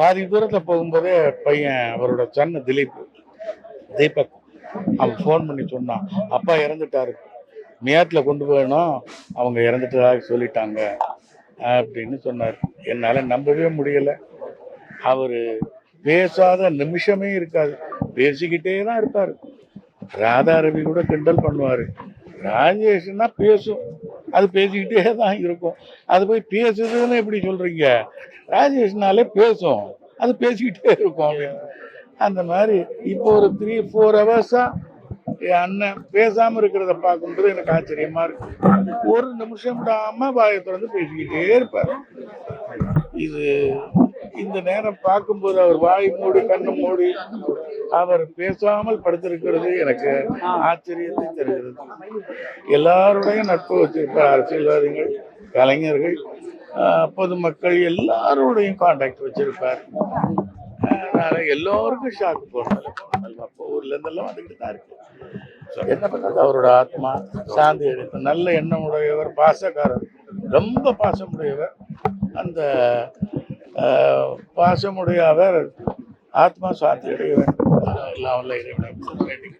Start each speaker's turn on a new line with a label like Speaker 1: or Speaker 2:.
Speaker 1: பாதி தூரத்தில் போகும்போதே பையன் அவரோட சன்னு தீபக் அவன் ஃபோன் பண்ணி சொன்னான், அப்பா இறந்துட்டாரு, மியாத்தில் கொண்டு போயணும், அவங்க இறந்துட்டதாக சொல்லிட்டாங்க அப்படின்னு சொன்னார். என்னால் நம்பவே முடியலை. அவர் பேசாத நிமிஷமே இருக்காது, பேசிக்கிட்டே தான் இருப்பார். ராதா ரவி கூட கிண்டல் பண்ணுவார். ராஜேஷ்னா பேசும், அது பேசிக்கிட்டே தான் இருக்கும். அது போய் பேசுதுன்னு எப்படி சொல்றீங்க? ராஜேஷ்னாலே பேசும், அது பேசிக்கிட்டே இருக்கும் அப்படின்னு. அந்த மாதிரி இப்போ ஒரு 3-4 ஹவர்ஸா என் அண்ணன் பேசாம இருக்கிறத பார்க்கும்போது எனக்கு ஆச்சரியமா இருக்கு. ஒரு நிமிஷம் விடாம வாயை திறந்து பேசிக்கிட்டே இருப்பார். இது இந்த நேரம் பார்க்கும்போது அவர் வாய் மூடி கண்ணு மூடி அவர் பேசாமல் படுத்திருக்கிறது எனக்கு ஆச்சரியத்தை தருகிறது. எல்லாருடைய நட்பு வச்சிருப்பார். அரசியல்வாதிகள், கலைஞர்கள், பொதுமக்கள் எல்லாரோடையும் கான்டாக்ட் வச்சிருப்பார். அதனால எல்லோருக்கும் ஷாக்கு போடுறது அப்போ ஊர்ல இருந்தெல்லாம் வந்துக்கிட்டு தான் இருக்கு. என்ன பண்ணது, அவரோட ஆத்மா சாந்தி அடைந்த நல்ல எண்ணம் உடையவர், பாசக்காரர், ரொம்ப பாசமுடையவர். அந்த பாசமுடைய அவர் ஆத்மா சாந்தி அடைய வேண்டும். எல்லாம் உள்ள இறைவனை